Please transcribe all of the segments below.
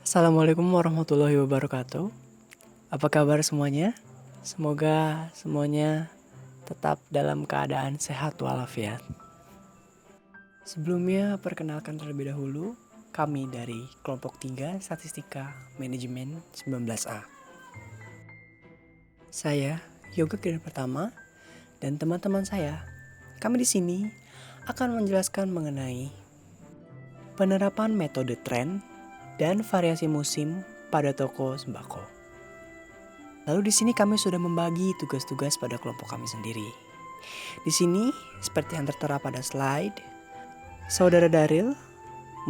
Assalamualaikum warahmatullahi wabarakatuh. Apa kabar semuanya? Semoga semuanya tetap dalam keadaan sehat walafiat. Sebelumnya perkenalkan terlebih dahulu, kami dari kelompok 3 Statistika Manajemen 19A. Saya Yoga Kiran Pertama dan teman-teman saya. Kami di sini akan menjelaskan mengenai penerapan metode tren dan variasi musim pada toko sembako. Lalu di sini kami sudah membagi tugas-tugas pada kelompok kami sendiri. Di sini, seperti yang tertera pada slide, Saudara Daril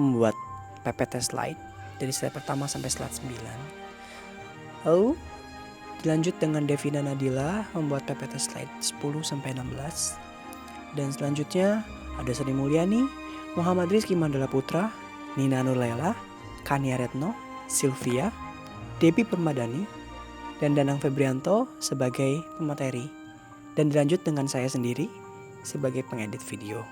membuat PPT slide dari slide pertama sampai slide 9. Lalu dilanjut dengan Devina Nadila membuat PPT slide 10 sampai 16. Dan selanjutnya ada Sri Mulyani, Muhammad Rizky Mandala Putra, Nina Nurlela, Kania Retno, Sylvia, Debbie Permadani, dan Danang Febrianto sebagai pemateri. Dan dilanjut dengan saya sendiri sebagai pengedit video.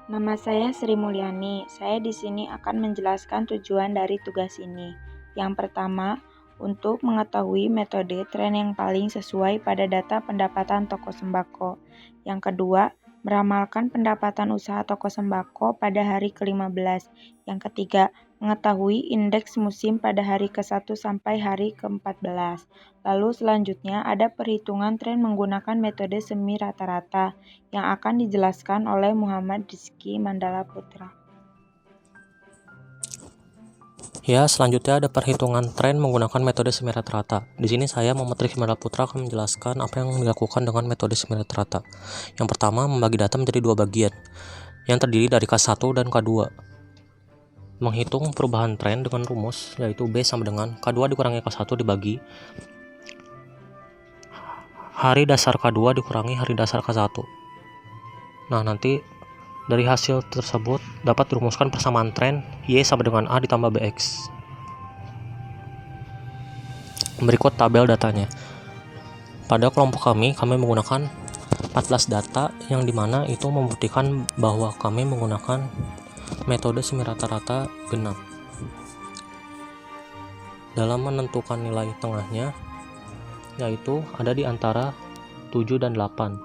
Nama saya Sri Mulyani. Saya di sini akan menjelaskan tujuan dari tugas ini. Yang pertama, untuk mengetahui metode tren yang paling sesuai pada data pendapatan toko sembako. Yang kedua, meramalkan pendapatan usaha toko sembako pada hari ke-15. Yang ketiga, mengetahui indeks musim pada hari ke-1 sampai hari ke-14. Lalu selanjutnya ada perhitungan tren menggunakan metode semi rata-rata yang akan dijelaskan oleh Muhammad Rizky Mandala Putra. Ya, selanjutnya ada perhitungan tren menggunakan metode semi rata-rata. Di sini saya Muhammad Rizky Mandala Putra akan menjelaskan apa yang dilakukan dengan metode semi rata-rata. Yang pertama, membagi data menjadi dua bagian, yang terdiri dari K1 dan K2. Menghitung perubahan tren dengan rumus, yaitu B sama dengan K2 dikurangi K1 dibagi hari dasar K2 dikurangi hari dasar K1. Nah, nanti dari hasil tersebut dapat dirumuskan persamaan tren Y sama dengan A ditambah BX. Berikut tabel datanya. Pada kelompok kami menggunakan 14 data yang dimana itu membuktikan bahwa kami menggunakan metode semi rata-rata genap. Dalam menentukan nilai tengahnya, yaitu ada di antara 7 dan 8.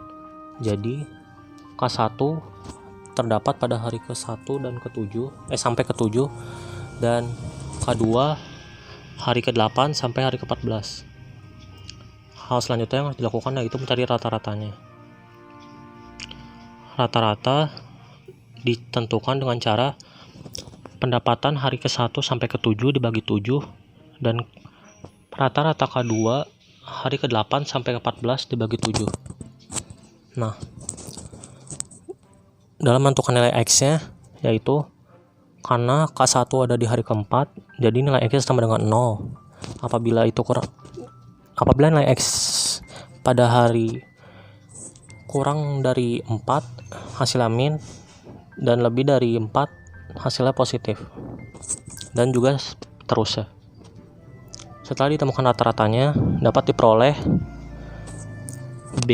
Jadi K1 terdapat pada hari ke-1 dan ke-7 sampai ke-7, dan K2 hari ke-8 sampai hari ke-14. Hal selanjutnya yang harus dilakukan yaitu mencari rata-ratanya. Rata-rata ditentukan dengan cara pendapatan hari ke-1 sampai ke-7 dibagi 7, dan rata-rata K2 hari ke-8 sampai ke-14 dibagi 7. Nah, dalam menentukan nilai X-nya, yaitu karena K1 ada di hari ke-4, jadi nilai X sama dengan 0. Apabila nilai X pada hari kurang dari 4, hasilnya min, dan lebih dari 4, hasilnya positif. Dan juga seterusnya. Setelah ditemukan rata-ratanya, dapat diperoleh B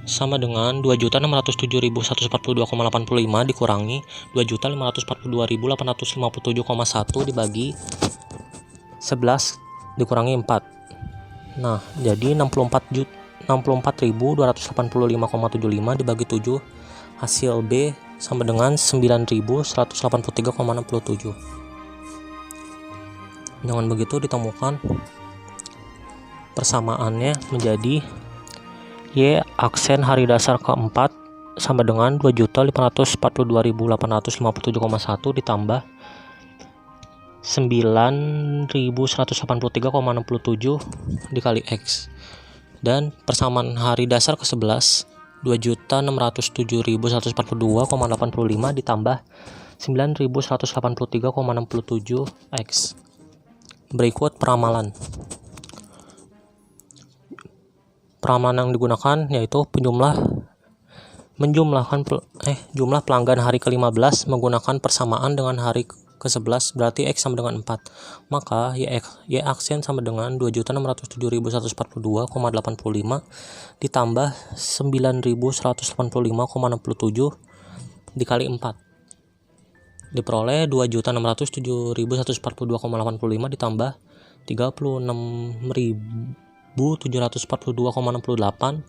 sama dengan 2.607.142,85 dikurangi 2.542.857,1 dibagi 11 dikurangi 4. Nah, jadi 64.285,75 dibagi 7, hasil B sama dengan 9.183,67. Dengan begitu ditemukan persamaannya menjadi Y aksen hari dasar ke-4 sama dengan 2.542.857,1 ditambah 9.183,67 dikali X, dan persamaan hari dasar ke-11 2.607.142,85 ditambah 9.183,67 X. Berikut peramalan. Peramalan yang digunakan yaitu jumlah pelanggan hari ke-15 menggunakan persamaan dengan hari ke-11, berarti X sama dengan 4. Maka Y aksen sama dengan 2.607.142,85 ditambah 9.185,67 dikali 4. diperoleh 2.607.142,85 ditambah 36.742,68,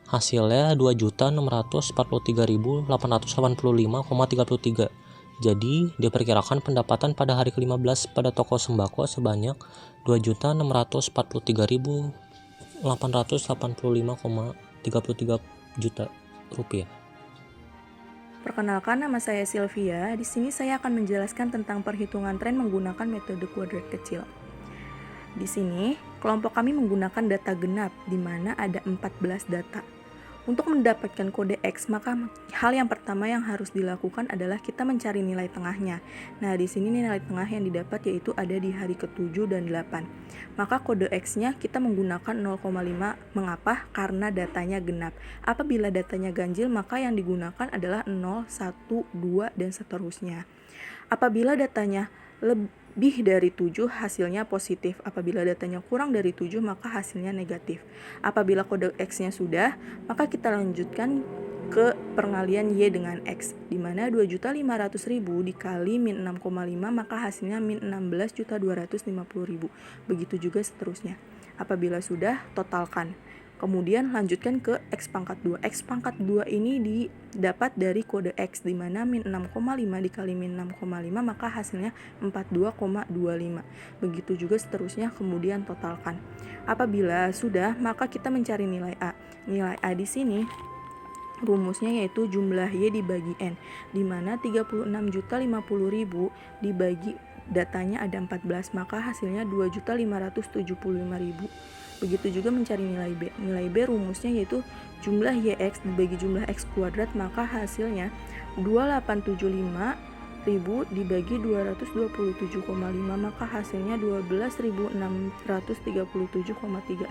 hasilnya 2.643.885,33. Jadi, diperkirakan pendapatan pada hari ke-15 pada toko sembako sebanyak 2.643.885,33 juta rupiah. Perkenalkan, nama saya Sylvia. Di sini saya akan menjelaskan tentang perhitungan tren menggunakan metode kuadrat kecil. Di sini, kelompok kami menggunakan data genap, di mana ada 14 data. Untuk mendapatkan kode X, maka hal yang pertama yang harus dilakukan adalah kita mencari nilai tengahnya. Nah, di sini nilai tengah yang didapat yaitu ada di hari ke-7 dan 8. Maka kode X-nya kita menggunakan 0,5. Mengapa? Karena datanya genap. Apabila datanya ganjil, maka yang digunakan adalah 0, 1, 2, dan seterusnya. Apabila datanya lebih dari 7, hasilnya positif. Apabila datanya kurang dari 7, maka hasilnya negatif. Apabila kode X-nya sudah, maka kita lanjutkan ke pengalian Y dengan X, di mana 2.500.000 dikali min 6,5, maka hasilnya min 16.250.000. Begitu juga seterusnya. Apabila sudah, totalkan. Kemudian lanjutkan ke X pangkat 2. X pangkat 2 ini didapat dari kode X, di mana min 6,5 dikali min 6,5, maka hasilnya 42,25. Begitu juga seterusnya, kemudian totalkan. Apabila sudah, maka kita mencari nilai A. Nilai A di sini rumusnya yaitu jumlah Y dibagi N, di mana 36.050.000 dibagi datanya ada 14, maka hasilnya 2.575.000. Begitu juga mencari nilai B. Nilai B rumusnya yaitu jumlah YX dibagi jumlah X kuadrat, maka hasilnya 2875.000 dibagi 227,5, maka hasilnya 12.637,36.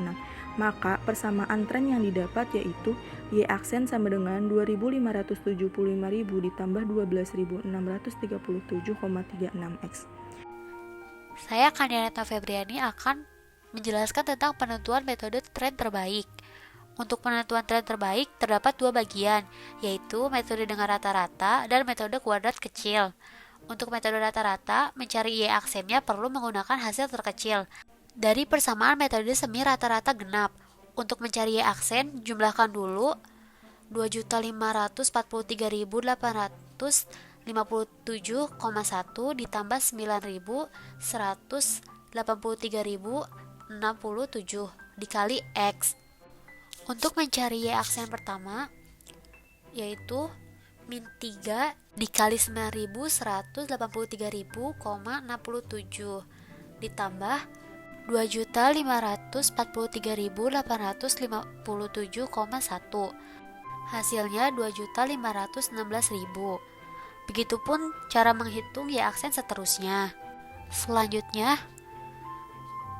Maka persamaan tren yang didapat yaitu Y aksen sama dengan 2.575.000 ditambah 12.637,36X. Saya Kandianeta Febriani akan menjelaskan tentang penentuan metode tren terbaik. Untuk penentuan tren terbaik terdapat dua bagian, yaitu metode dengan rata-rata dan metode kuadrat kecil. Untuk metode rata-rata, mencari Y aksennya perlu menggunakan hasil terkecil dari persamaan metode semi rata-rata genap. Untuk mencari Y aksen, jumlahkan dulu 2.541.857,1 ditambah 9.183.067 dikali X. Untuk mencari Y aksen pertama yaitu min 3 dikali 9.183.000,67 ditambah 2.543.857,1, hasilnya 2.516.000. Begitupun cara menghitung Y aksen seterusnya. Selanjutnya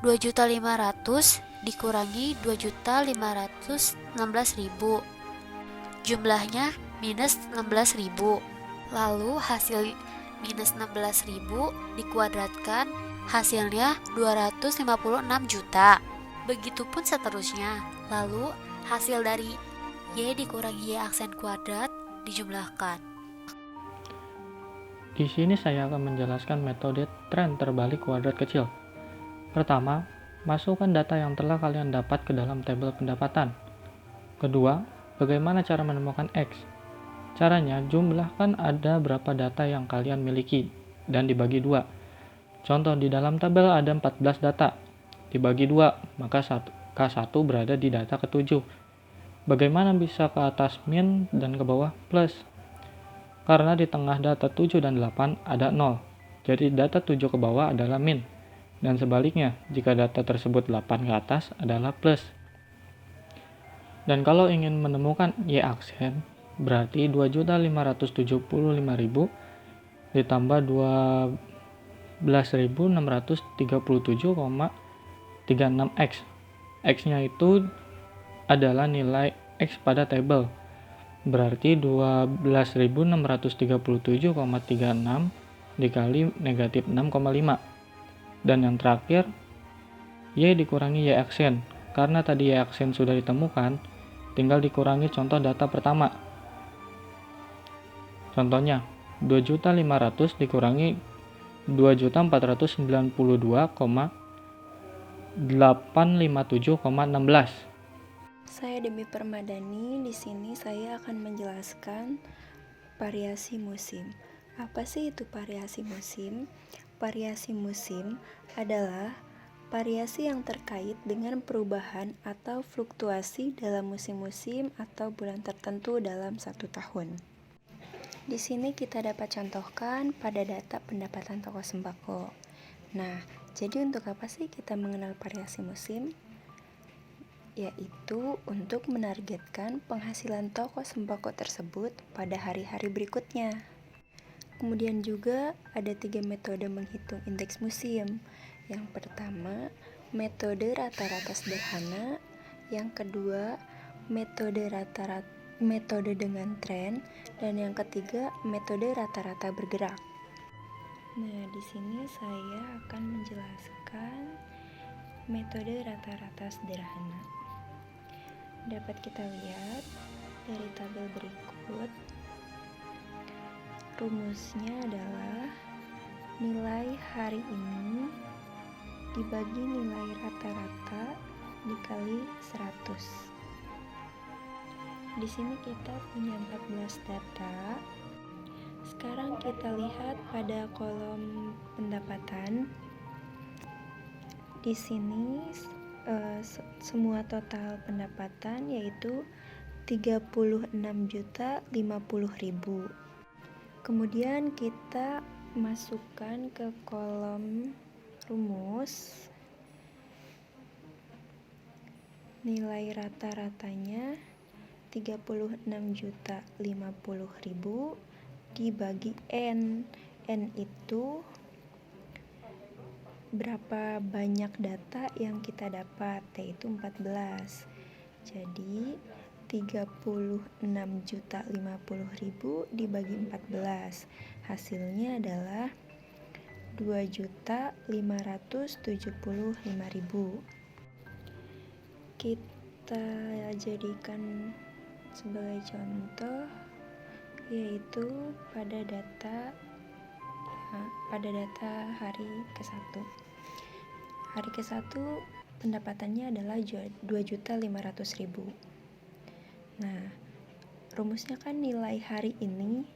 2.500.000 dikurangi 2.516.000, jumlahnya minus 16.000. Lalu hasil minus 16.000 dikuadratkan, hasilnya 256 juta. Begitupun seterusnya. Lalu hasil dari Y dikurangi Y aksen kuadrat dijumlahkan. Di sini saya akan menjelaskan metode tren terbalik kuadrat kecil. Pertama, masukkan data yang telah kalian dapat ke dalam tabel pendapatan. Kedua, bagaimana cara menemukan X? Caranya, jumlahkan ada berapa data yang kalian miliki dan dibagi 2. Contoh, di dalam tabel ada 14 data. Dibagi 2, maka K1 berada di data ke-7. Bagaimana bisa ke atas min dan ke bawah plus? Karena di tengah data 7 dan 8 ada 0. Jadi data 7 ke bawah adalah min. Dan sebaliknya, jika data tersebut 8 ke atas adalah plus. Dan kalau ingin menemukan Y aksen, berarti 2.575.000 ditambah 12.637,36X. X-nya itu adalah nilai X pada tabel. Berarti 12.637,36 dikali negatif 6,5. Dan yang terakhir, Y dikurangi Y aksen. Karena tadi Y aksen sudah ditemukan, tinggal dikurangi contoh data pertama. Contohnya, 2.500.000 dikurangi 2.492,857,16. Saya Demi Permadani. Di sini saya akan menjelaskan variasi musim. Apa sih itu variasi musim? Variasi musim adalah variasi yang terkait dengan perubahan atau fluktuasi dalam musim-musim atau bulan tertentu dalam satu tahun. Di sini kita dapat contohkan pada data pendapatan toko sembako. Nah, jadi untuk apa sih kita mengenal variasi musim? Yaitu untuk menargetkan penghasilan toko sembako tersebut pada hari-hari berikutnya. Kemudian juga ada 3 metode menghitung indeks musim. Yang pertama, metode rata-rata sederhana. Yang kedua, metode dengan tren. Dan yang ketiga, metode rata-rata bergerak. Nah, di sini saya akan menjelaskan metode rata-rata sederhana. Dapat kita lihat dari tabel berikut. Rumusnya adalah nilai hari ini dibagi nilai rata-rata dikali 100. Di sini kita punya 14 data. Sekarang kita lihat pada kolom pendapatan. Di sini semua total pendapatan yaitu 36.050.000. Kemudian kita masukkan ke kolom rumus. Nilai rata-ratanya 36.050.000 dibagi N. N itu berapa banyak data yang kita dapat, yaitu 14. Jadi 36.050.000 dibagi 14. Hasilnya adalah 2.575.000. Kita jadikan sebagai contoh yaitu pada data hari ke-1. Hari ke-1 pendapatannya adalah 2.500.000. Nah, rumusnya kan nilai hari ini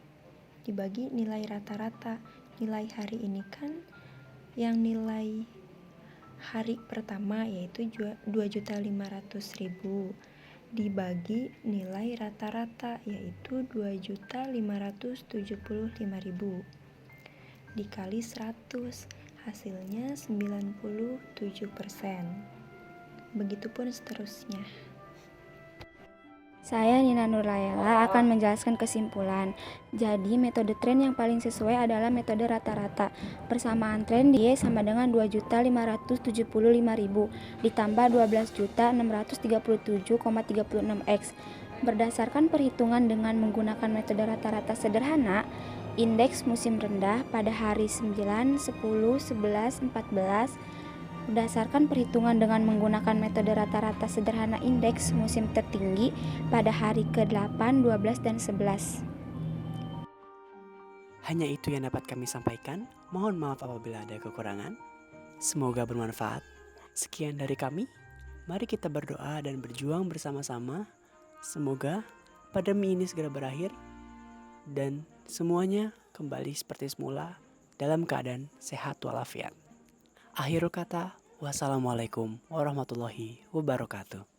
dibagi nilai rata-rata. Nilai hari ini kan yang nilai hari pertama yaitu 2.500.000 dibagi nilai rata-rata yaitu 2.575.000 dikali 100, hasilnya 97%. Begitupun seterusnya. Saya Nina Nurlayala akan menjelaskan kesimpulan. Jadi metode tren yang paling sesuai adalah metode rata-rata. Persamaan tren Y sama dengan 2.575.000 ditambah 12.637,36 X. Berdasarkan perhitungan dengan menggunakan metode rata-rata sederhana, indeks musim rendah pada hari 9, 10, 11, 14. Berdasarkan perhitungan dengan menggunakan metode rata-rata sederhana, indeks musim tertinggi pada hari ke-8, 12, dan 11. Hanya itu yang dapat kami sampaikan. Mohon maaf apabila ada kekurangan. Semoga bermanfaat. Sekian dari kami. Mari kita berdoa dan berjuang bersama-sama. Semoga pandemi ini segera berakhir dan semuanya kembali seperti semula dalam keadaan sehat walafiat. Akhirul kata, wassalamualaikum warahmatullahi wabarakatuh.